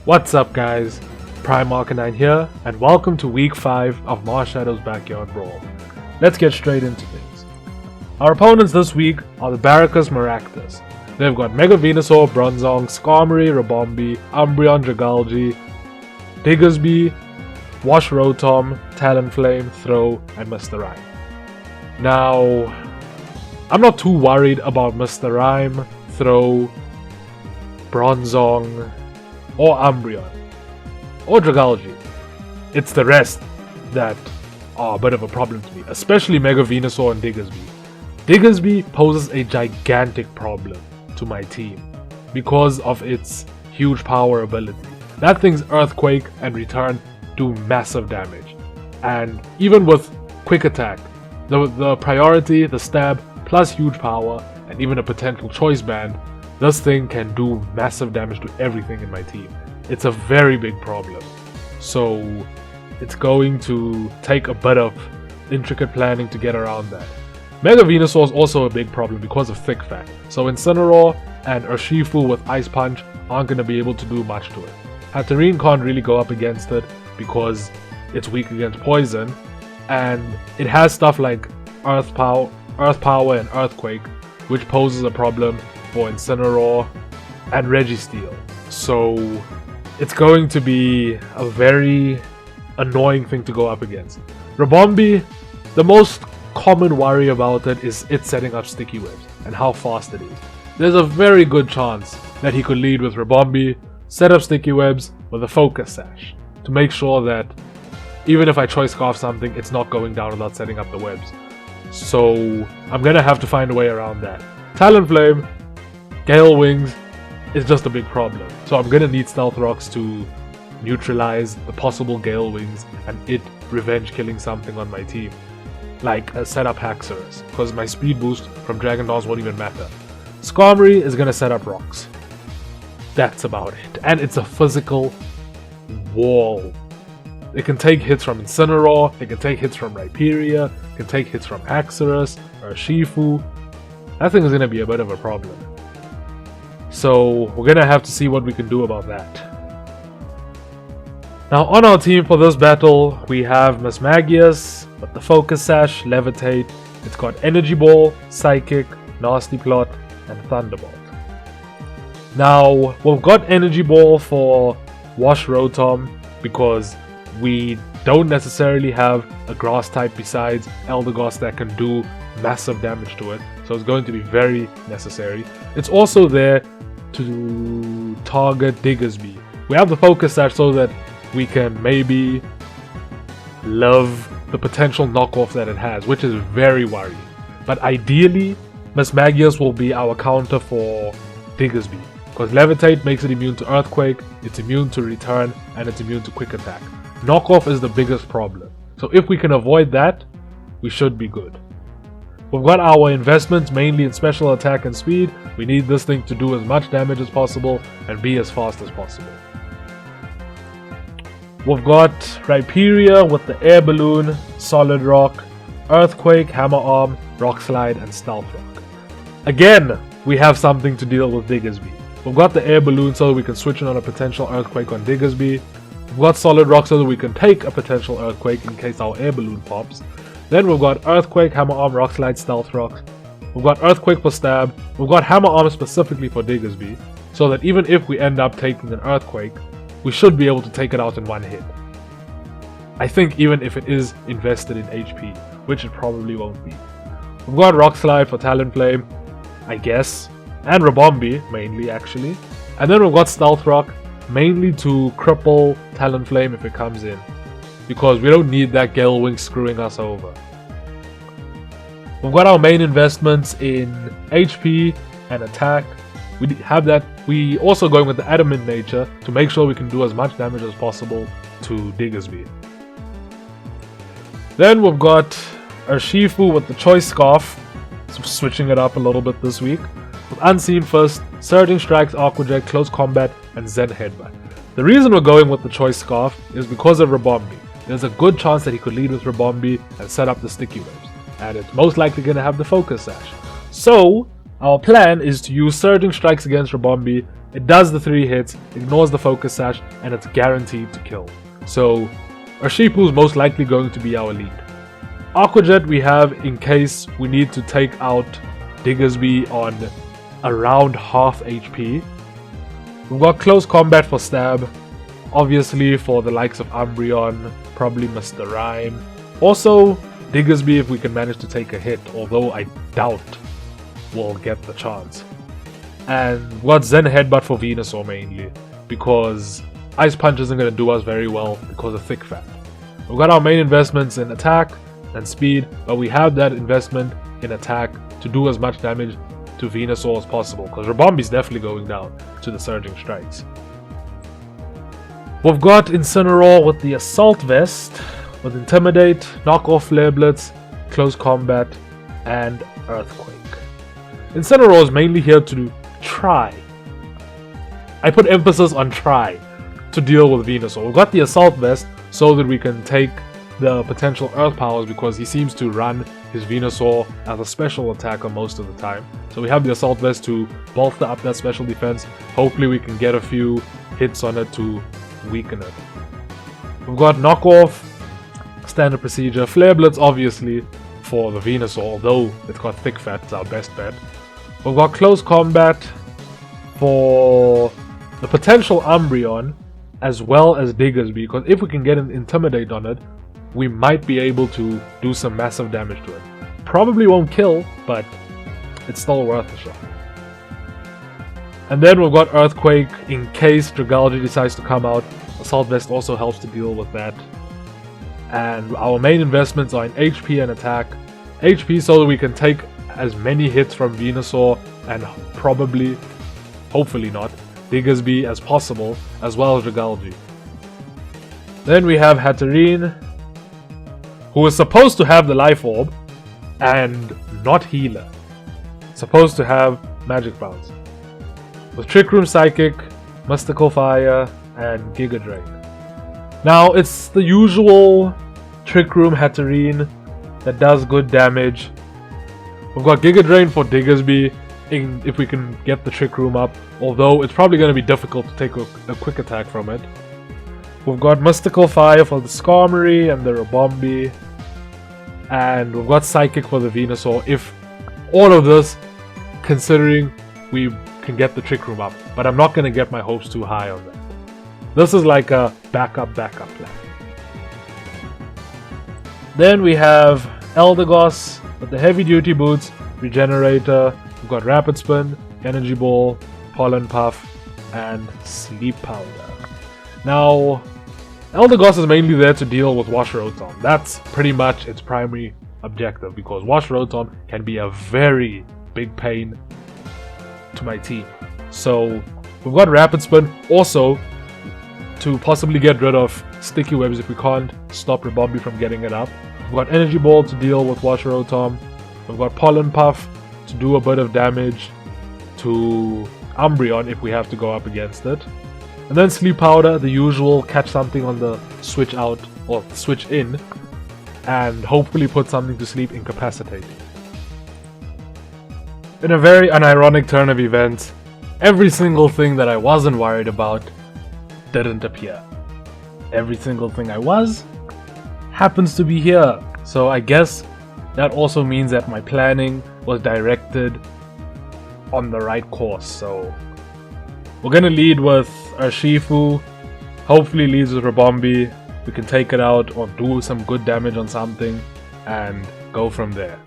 What's up guys, Primark9 here, and welcome to week 5 of Marshadow's Backyard Brawl. Let's get straight into things. Our opponents this week are the Barracus Maractus. They've got Mega Venusaur, Bronzong, Skarmory, Rabombi, Umbreon, Dragalge, Diggersby, Wash Rotom, Talonflame, Throw, and Mr. Rime. Now, I'm not too worried about Mr. Rime, Throw, Bronzong, or Umbreon, or Dragalge. It's the rest that are a bit of a problem to me, especially Mega Venusaur and Diggersby. Diggersby poses a gigantic problem to my team because of its huge power ability. That thing's Earthquake and Return do massive damage, and even with Quick Attack, the priority, the stab, plus huge power, and even a potential choice band, this thing can do massive damage to everything in my team. It's a very big problem. So it's going to take a bit of intricate planning to get around that. Mega Venusaur is also a big problem because of Thick Fat. So Incineroar and Urshifu with Ice Punch aren't going to be able to do much to it. Hatterene can't really go up against it because it's weak against Poison. And it has stuff like Earth Power and Earthquake, which poses a problem for Incineroar and Registeel. So it's going to be a very annoying thing to go up against. Rabombi, the most common worry about it is it setting up sticky webs and how fast it is. There's a very good chance that he could lead with Rabombi, set up sticky webs with a Focus Sash to make sure that even if I Choice Scarf something, it's not going down without setting up the webs. So I'm gonna have to find a way around that. Talonflame, Gale Wings is just a big problem. So I'm gonna need Stealth Rocks to neutralize the possible Gale Wings and it revenge killing something on my team. Like a setup Haxorus, because my speed boost from Dragon Dance won't even matter. Skarmory is gonna set up Rocks. That's about it. And it's a physical wall. It can take hits from Incineroar, it can take hits from Rhyperior, it can take hits from Haxorus or Shifu. That thing is gonna be a bit of a problem. So we're gonna have to see what we can do about that. Now on our team for this battle, we have Mismagius with the Focus Sash, Levitate. It's got Energy Ball, Psychic, Nasty Plot, and Thunderbolt. Now we've got Energy Ball for Wash Rotom because we don't necessarily have a grass type besides Eldegoss that can do massive damage to it, so it's going to be very necessary. It's also there to target Diggersby. We have the Focus Sash so that we can maybe love the potential knockoff that it has, which is very worrying. But ideally, Mismagius will be our counter for Diggersby, because Levitate makes it immune to Earthquake, it's immune to Return, and it's immune to Quick Attack. Knockoff is the biggest problem. So if we can avoid that, we should be good. We've got our investments mainly in special attack and speed. We need this thing to do as much damage as possible and be as fast as possible. We've got Rhyperior with the Air Balloon, Solid Rock, Earthquake, Hammer Arm, Rock Slide, and Stealth Rock. Again, we have something to deal with Diggersby. We've got the Air Balloon so that we can switch in on a potential Earthquake on Diggersby. We've got Solid Rock so that we can take a potential Earthquake in case our Air Balloon pops. Then we've got Earthquake, Hammer Arm, Rock Slide, Stealth Rock. We've got Earthquake for Stab. We've got Hammer Arm specifically for Diggersby, so that even if we end up taking an Earthquake, we should be able to take it out in one hit. I think even if it is invested in HP, which it probably won't be. We've got Rock Slide for Talonflame, I guess, and Rabombi, mainly actually. And then we've got Stealth Rock, mainly to cripple Talonflame if it comes in, because we don't need that Gale Wing screwing us over. We've got our main investments in HP and attack. We have that. We also going with the Adamant nature to make sure we can do as much damage as possible to Diggersby. Then we've got Urshifu with the Choice Scarf, so switching it up a little bit this week. With Unseen Fist, Surging Strikes, Aqua Jet, Close Combat, and Zen Headbutt. The reason we're going with the Choice Scarf is because of Rabombi. There's a good chance that he could lead with Rabombi and set up the sticky webs, and it's most likely going to have the Focus Sash. So Our plan is to use Surging Strikes against Rabombi. It does the 3 hits, ignores the Focus Sash, and it's guaranteed to kill. So Urshifu is most likely going to be our lead. Aqua Jet we have in case we need to take out Diggersby on around half HP. We've got Close Combat for Stab. Obviously for the likes of Umbreon, probably Mr. Rhyme. Also Diggersby if we can manage to take a hit, although I doubt we'll get the chance. And we've got Zen Headbutt for Venusaur mainly, because Ice Punch isn't going to do us very well because of Thick Fat. We've got our main investments in attack and speed, but we have that investment in attack to do as much damage to Venusaur as possible, because Rabombi's definitely going down to the Surging Strikes. We've got Incineroar with the Assault Vest, with Intimidate, Knock Off Flare Blitz, Close Combat, and Earthquake. Incineroar is mainly here to try. I put emphasis on try to deal with Venusaur. We've got the Assault Vest so that we can take the potential Earth powers, because he seems to run his Venusaur as a special attacker most of the time. So we have the Assault Vest to bolster up that special defense. Hopefully we can get a few hits on it to weaken it. We've got Knock Off, Standard Procedure, Flare Blitz obviously for the Venusaur, although it's got Thick Fat, it's our best bet. We've got Close Combat for the potential Umbreon as well as Diggersby, because if we can get an Intimidate on it, we might be able to do some massive damage to it. Probably won't kill, but it's still worth a shot. And then we've got Earthquake in case Dragalge decides to come out. Assault Vest also helps to deal with that. And our main investments are in HP and attack. HP so that we can take as many hits from Venusaur and probably, hopefully not, Diggersby as possible, as well as Dragalge. Then we have Hatterene, who is supposed to have the Life Orb and not Healer. Supposed to have Magic Bounce. With Trick Room Psychic, Mystical Fire, and Giga Drain. Now it's the usual Trick Room Hatterene that does good damage. We've got Giga Drain for Diggersby if we can get the Trick Room up, although it's probably going to be difficult to take a quick attack from it. We've got Mystical Fire for the Skarmory and the Rabombi, and we've got Psychic for the Venusaur, if all of this, considering we can get the Trick Room up, but I'm not going to get my hopes too high on that. This is like a backup plan. Then we have Eldegoss with the Heavy Duty Boots, Regenerator. We've got Rapid Spin, Energy Ball, Pollen Puff, and Sleep Powder. Now, Eldegoss is mainly there to deal with Wash Rotom. That's pretty much its primary objective, because Wash Rotom can be a very big pain to my team. So we've got Rapid Spin also to possibly get rid of Sticky Webs if we can't stop Rabombi from getting it up. We've got Energy Ball to deal with Wash Rotom. We've got Pollen Puff to do a bit of damage to Umbreon if we have to go up against it. And then Sleep Powder, the usual, catch something on the switch out or switch in and hopefully put something to sleep, incapacitating. In a very unironic turn of events, every single thing that I wasn't worried about didn't appear. Every single thing I was happens to be here. So I guess that also means that my planning was directed on the right course. So we're gonna lead with Urshifu, hopefully leads with Rabombi. We can take it out or do some good damage on something and go from there.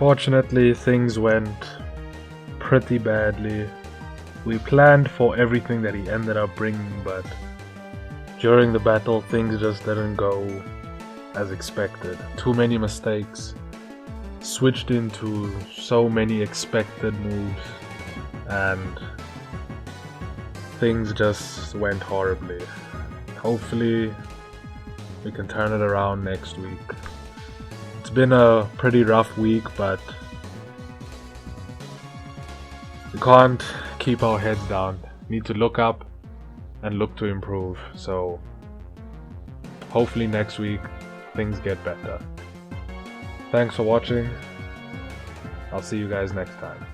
Unfortunately, things went pretty badly. We planned for everything that he ended up bringing, but during the battle, things just didn't go as expected. Too many mistakes. Switched into so many expected moves, and things just went horribly. Hopefully, we can turn it around next week. It's been a pretty rough week, but we can't keep our heads down. Need to look up and look to improve. So hopefully next week things get better. Thanks for watching. I'll see you guys next time.